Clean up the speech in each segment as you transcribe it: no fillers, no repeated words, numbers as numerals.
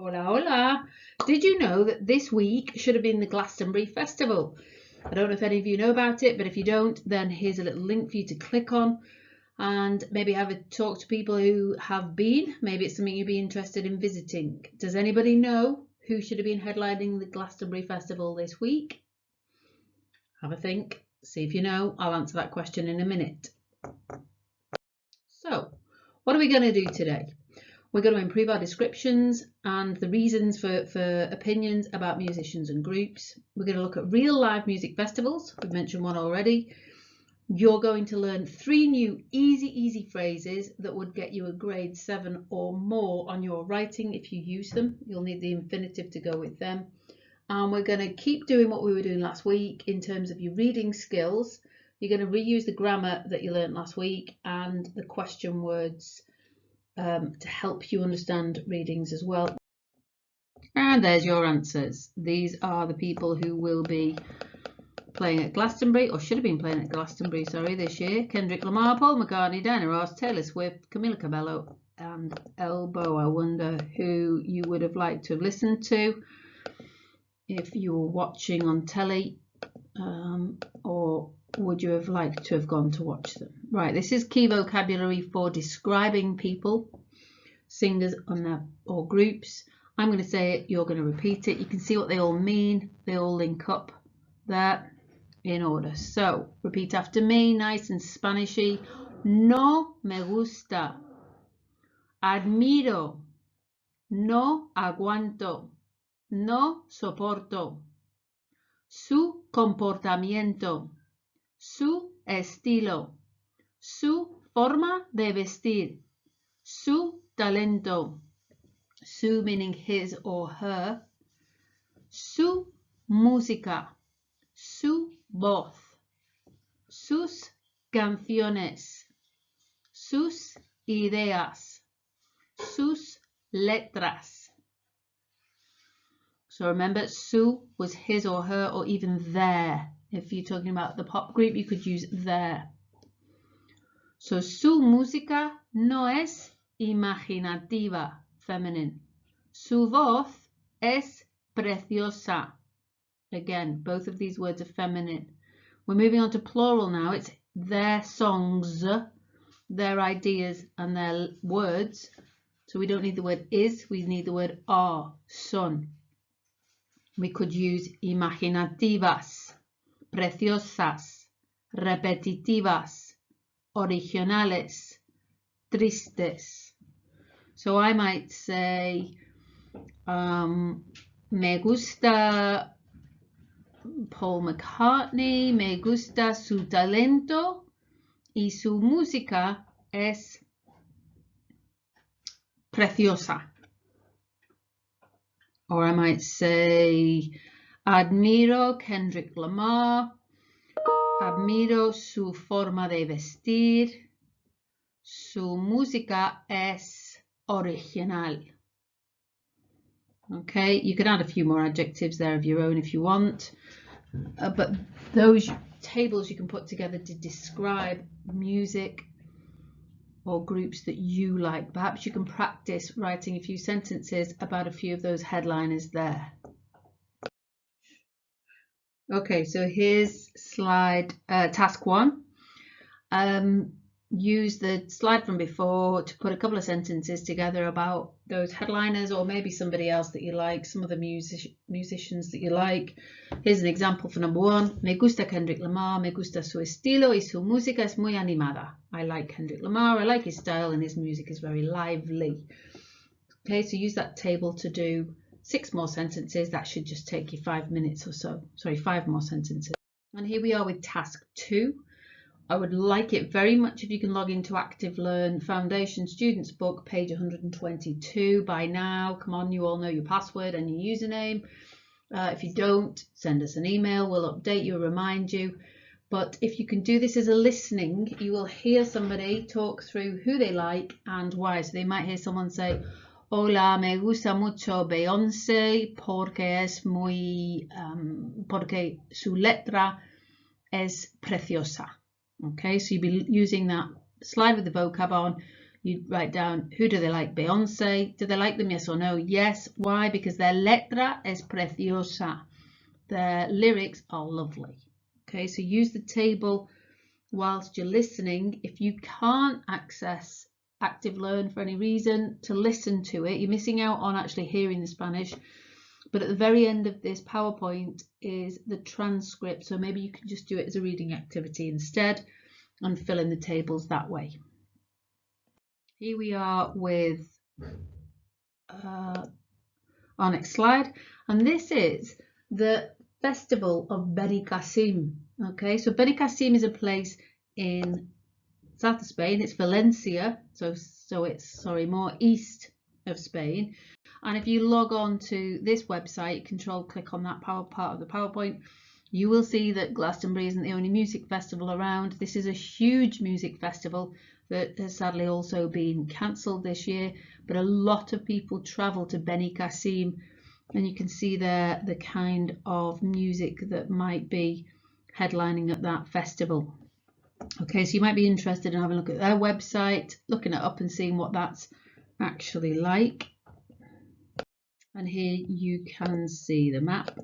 Hola, hola. Did you know that this week should have been the Glastonbury Festival? I don't know if any of you know about it, but if you don't, then here's a little link for you to click on and maybe have a talk to people who have been. Maybe it's something you'd be interested in visiting. Does anybody know who should have been headlining the Glastonbury Festival this week? Have a think. See if you know. I'll answer that question in a minute. So, what are we going to do today? We're going to improve our descriptions and the reasons for opinions about musicians and groups. We're going to look at real live music festivals. We've mentioned one already. You're going to learn 3 new easy phrases that would get you a grade 7 or more on your writing if you use them. You'll need the infinitive to go with them. And we're going to keep doing what we were doing last week in terms of your reading skills. You're going to reuse the grammar that you learned last week and the question words to help you understand readings as well. And there's your answers. These are the people who will be playing at Glastonbury, or should have been playing at Glastonbury, sorry, this year. Kendrick Lamar, Paul McCartney, Diana Ross, Taylor Swift, Camila Cabello and Elbow. I wonder who you would have liked to have listened to if you were watching on telly, or would you have liked to have gone to watch them? Right, this is key vocabulary for describing people, singers or groups. I'm going to say it, you're going to repeat it. You can see what they all mean. They all link up there in order. So repeat after me, nice and Spanishy. No me gusta. Admiro. No aguanto. No soporto. Su comportamiento. Su estilo. Su forma de vestir. Su talento. Su meaning his or her. Su música. Su voz. Sus canciones. Sus ideas. Sus letras. So remember, su was his or her or even their. If you're talking about the pop group, you could use their. So su música no es imaginativa, feminine. Su voz es preciosa. Again, both of these words are feminine. We're moving on to plural now. It's their songs, their ideas and their words. So we don't need the word is, we need the word are, son. We could use imaginativas, preciosas, repetitivas, originales, tristes. So I might say, me gusta Paul McCartney, me gusta su talento y su música es preciosa. Or I might say, admiro Kendrick Lamar, admiro su forma de vestir, su música es original. Okay, you can add a few more adjectives there of your own if you want, but those tables you can put together to describe music or groups that you like. Perhaps you can practice writing a few sentences about a few of those headliners there. Okay, so here's slide task 1. Use the slide from before to put a couple of sentences together about those headliners or maybe somebody else that you like, some of the musicians that you like. Here's an example for number 1. Me gusta Kendrick Lamar, me gusta su estilo y su música es muy animada. I like Kendrick Lamar, I like his style and his music is very lively. Okay, so use that table to do 6 more sentences. That should just take you 5 minutes or so. Sorry, 5 more sentences. And here we are with task 2. I would like it very much if you can log into Active Learn Foundation Students Book, page 122 by now. Come on, you all know your password and your username. If you don't, send us an email. We'll update you, remind you. But if you can do this as a listening, you will hear somebody talk through who they like and why. So they might hear someone say, hola, me gusta mucho Beyoncé porque es muy, porque su letra es preciosa. Okay, so you'll be using that slide with the vocab on. You write down, who do they like? Beyonce. Do they like them? Yes or no? Yes. Why? Because their letra es preciosa. Their lyrics are lovely. Okay, so use the table whilst you're listening. If you can't access Active Learn for any reason, to listen to it. You're missing out on actually hearing the Spanish. But at the very end of this PowerPoint is the transcript. So maybe you can just do it as a reading activity instead and fill in the tables that way. Here we are with our next slide. And this is the festival of Benicassim. Okay, so Benicassim is a place in south of Spain. It's Valencia, so it's more east of Spain. And if you log on to this website, control click on that part of the PowerPoint, you will see that Glastonbury isn't the only music festival around. This is a huge music festival that has sadly also been cancelled this year, but a lot of people travel to Benicassim, and you can see there the kind of music that might be headlining at that festival. Okay, so you might be interested in having a look at their website, looking it up and seeing what that's actually like. And here you can see the map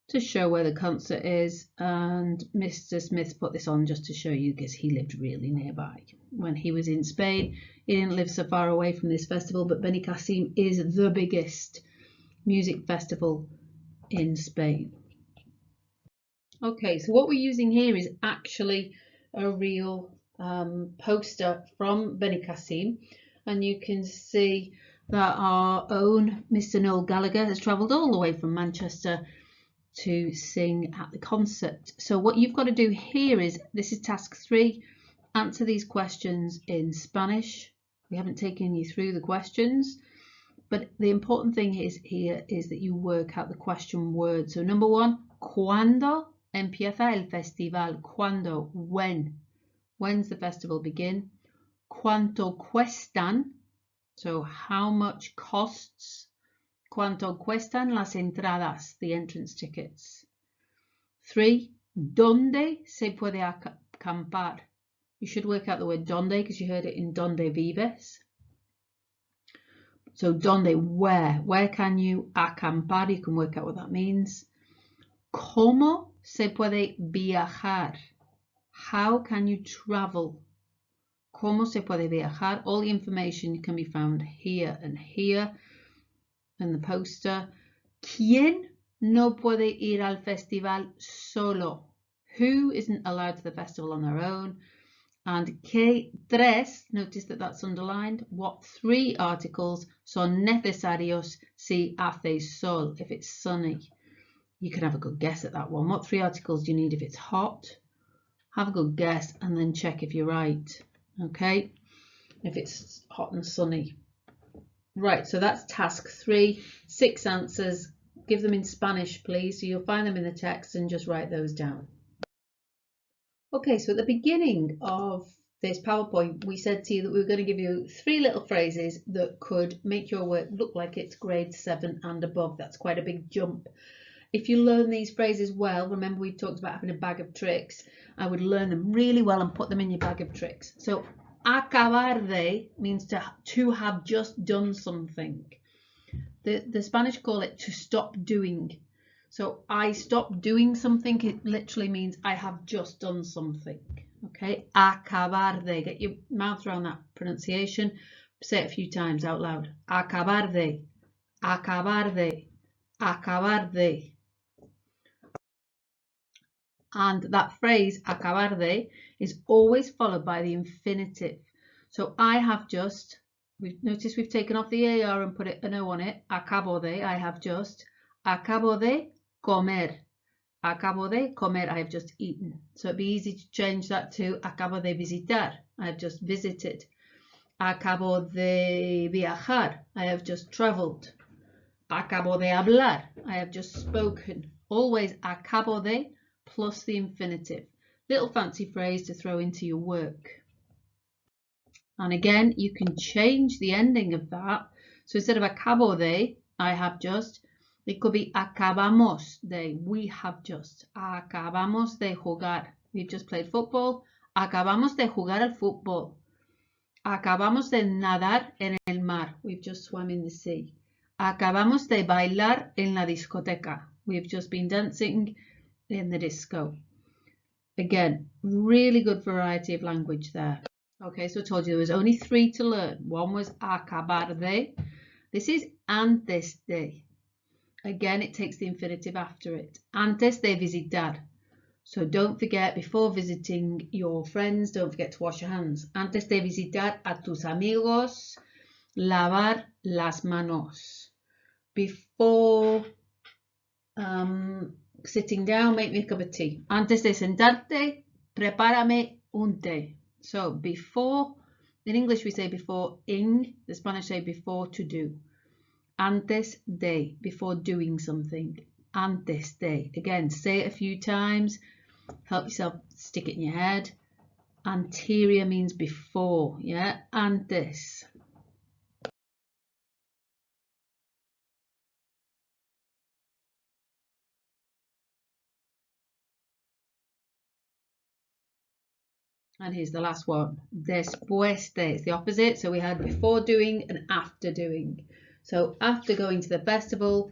to show where the concert is, and Mr. Smith put this on just to show you because he lived really nearby. When he was in Spain, he didn't live so far away from this festival, but Benicassim is the biggest music festival in Spain. Okay, so what we're using here is actually a real poster from Benicassim, and you can see that our own Mr. Noel Gallagher has travelled all the way from Manchester to sing at the concert. So what you've got to do here is, this is task 3, answer these questions in Spanish. We haven't taken you through the questions, but the important thing is here is that you work out the question word. So number 1, ¿cuándo empieza el festival? ¿Cuándo? When? When's the festival begin? ¿Cuánto cuestan? So how much costs? ¿Cuánto cuestan las entradas? The entrance tickets. 3, ¿dónde se puede acampar? You should work out the word donde because you heard it in donde vives. So donde, where? Where can you acampar? You can work out what that means. ¿Cómo se puede viajar? How can you travel? ¿Cómo se puede viajar? All the information can be found here and here in the poster. ¿Quién no puede ir al festival solo? Who isn't allowed to the festival on their own? And ¿qué tres? Notice that that's underlined. What 3 articles son necesarios si hace sol? If it's sunny. You can have a good guess at that one. What 3 articles do you need if it's hot? Have a good guess and then check if you're right. Okay, if it's hot and sunny. Right, so that's task 3, 6 answers. Give them in Spanish, please. So you'll find them in the text and just write those down. Okay, so at the beginning of this PowerPoint, we said to you that we were going to give you 3 little phrases that could make your work look like it's grade 7 and above. That's quite a big jump. If you learn these phrases well, remember we talked about having a bag of tricks, I would learn them really well and put them in your bag of tricks. So acabar de means to have just done something. The Spanish call it to stop doing. So I stopped doing something, it literally means I have just done something. Okay, acabar de. Get your mouth around that pronunciation. Say it a few times out loud. Acabar de, acabar de, acabar de. And that phrase, acabar de, is always followed by the infinitive. So I have just, notice we've taken off the AR and put an O on it. Acabo de, I have just. Acabo de comer. Acabo de comer, I have just eaten. So it'd be easy to change that to acabo de visitar, I have just visited. Acabo de viajar, I have just traveled. Acabo de hablar, I have just spoken. Always acabo de plus the infinitive. Little fancy phrase to throw into your work. And again, you can change the ending of that. So instead of acabo de, I have just, it could be acabamos de, we have just. Acabamos de jugar. We've just played football. Acabamos de jugar al fútbol. Acabamos de nadar en el mar. We've just swam in the sea. Acabamos de bailar en la discoteca. We've just been dancing in the disco. Again, really good variety of language there. Okay, so I told you there was only 3 to learn. One was acabar de. This is antes de. Again, it takes the infinitive after it. Antes de visitar. So don't forget, before visiting your friends, don't forget to wash your hands. Antes de visitar a tus amigos, lavar las manos. Before sitting down, make me a cup of tea. Antes de sentarte, prepárame un té. So before, in English we say before ing, the Spanish say before to do. Antes de, before doing something. Antes de. Again, say it a few times. Help yourself stick it in your head. Anterior means before, yeah? Antes. And here's the last one. Después de. It's the opposite. So we had before doing and after doing. So after going to the festival,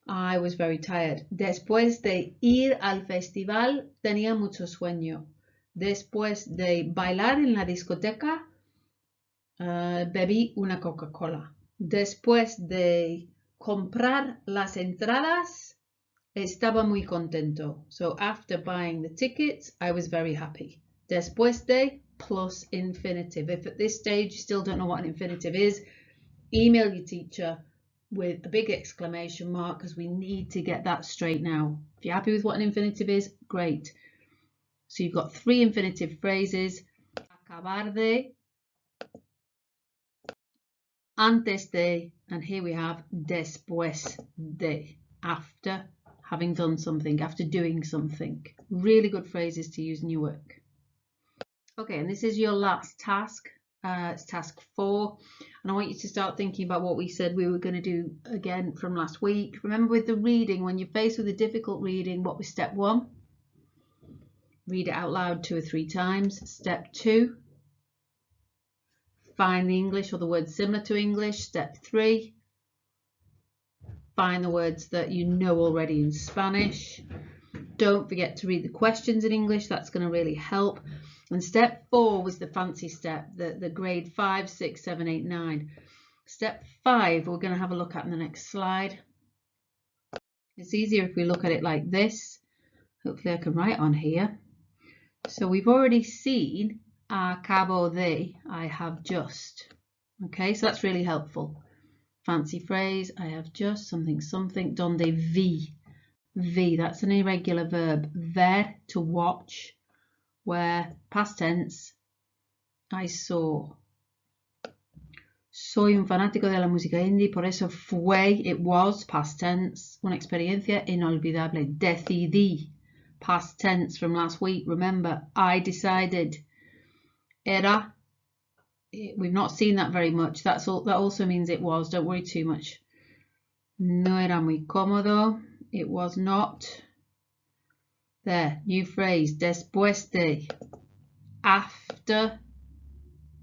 I was very tired. Después de ir al festival, tenía mucho sueño. Después de bailar en la discoteca, bebí una Coca-Cola. Después de comprar las entradas, estaba muy contento. So after buying the tickets, I was very happy. Después de plus infinitive. If at this stage you still don't know what an infinitive is, email your teacher with a big exclamation mark because we need to get that straight now. If you're happy with what an infinitive is, great. So you've got 3 infinitive phrases. Acabar de, antes de, and here we have después de, after having done something, after doing something. Really good phrases to use in your work. Okay, and this is your last task. It's task 4, and I want you to start thinking about what we said we were going to do again from last week. Remember, with the reading, when you're faced with a difficult reading, what was step 1? Read it out loud 2 or 3 times. Step 2, find the English or the words similar to English. Step 3, find the words that you know already in Spanish. Don't forget to read the questions in English. That's going to really help. And step 4 was the fancy step, the grade 5, 6, 7, 8, 9. Step 5 we're going to have a look at in the next slide. It's easier if we look at it like this. Hopefully I can write on here. So we've already seen acabo de, I have just. Okay, so that's really helpful. Fancy phrase, I have just something something. Donde vi. Vi, that's an irregular verb. Ver, to watch. Where, past tense, I saw. Soy un fanático de la música indie, por eso fue, it was, past tense, una experiencia inolvidable. Decidí, past tense from last week. Remember, I decided. Era, we've not seen that very much. That also means it was. Don't worry too much. No era muy cómodo. It was not. There, new phrase, después de, after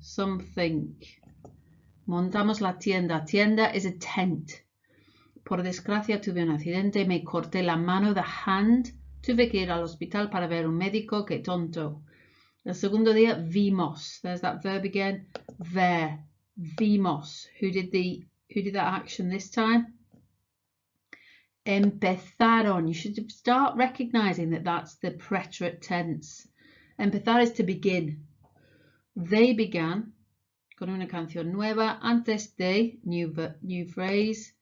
something. Montamos la tienda. Tienda is a tent. Por desgracia tuve un accidente, me corté la mano, the hand. Tuve que ir al hospital para ver un médico, que tonto. El segundo día, vimos. There's that verb again. Ver, vimos. Who did that action this time? Empezaron. You should start recognizing that that's the preterite tense. Empezar is to begin. They began con una canción nueva. Antes de, new phrase.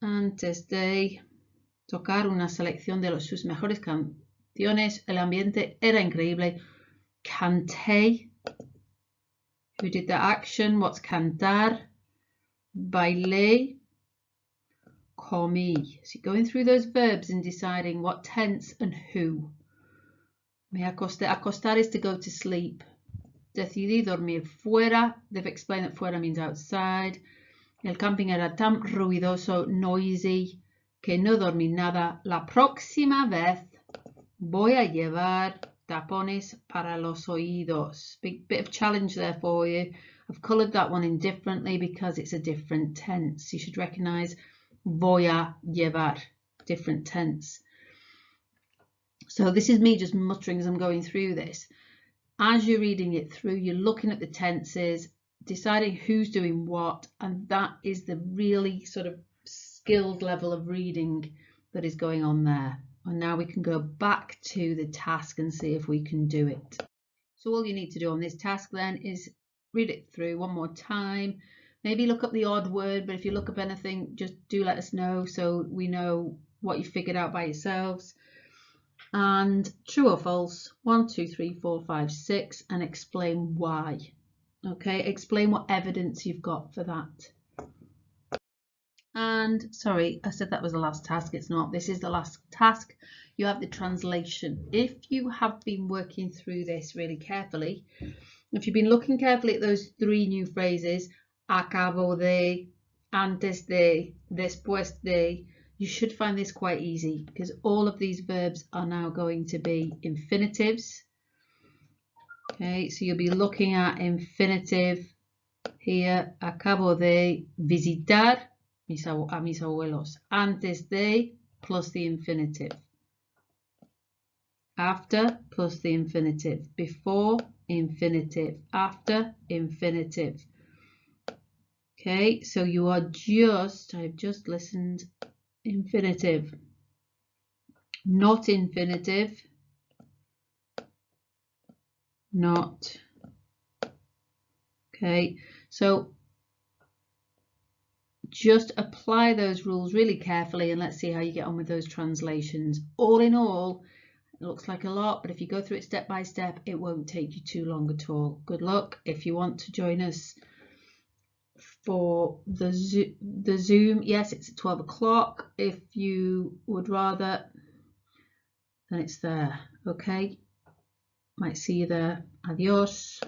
Antes de tocar una selección de sus mejores canciones. El ambiente era increíble. Canté. Who did the action? What's cantar? Bailé. Comí. So going through those verbs and deciding what tense and who. Me acosté. Acostar is to go to sleep. Decidí dormir fuera. They've explained that fuera means outside. El camping era tan ruidoso, noisy, que no dormí nada. La próxima vez voy a llevar tapones para los oídos. Big bit of challenge there for you. I've coloured that one in differently because it's a different tense. You should recognise voy a llevar, different tense. So this is me just muttering as I'm going through this. As you're reading it through, you're looking at the tenses, deciding who's doing what, and that is the really sort of skilled level of reading that is going on there. And now we can go back to the task and see if we can do it. So all you need to do on this task then is read it through one more time. Maybe look up the odd word, but if you look up anything, just do let us know so we know what you figured out by yourselves. And true or false, 1, 2, 3, 4, 5, 6, and explain why. Okay, explain what evidence you've got for that. And sorry, I said that was the last task. It's not. This is the last task. You have the translation. If you have been working through this really carefully, if you've been looking carefully at those 3 new phrases, acabo de, antes de, después de, you should find this quite easy because all of these verbs are now going to be infinitives. Okay, so you'll be looking at infinitive here, acabo de visitar a mis abuelos, antes de plus the infinitive, after plus the infinitive, before infinitive, after infinitive. Okay, so you are I've just listened, infinitive, not infinitive, not. Okay, so just apply those rules really carefully and let's see how you get on with those translations. All in all, it looks like a lot, but if you go through it step by step, it won't take you too long at all. Good luck. If you want to join us for the Zoom, yes, it's at 12 o'clock. If you would rather, then it's there. Okay, might see you there. Adios.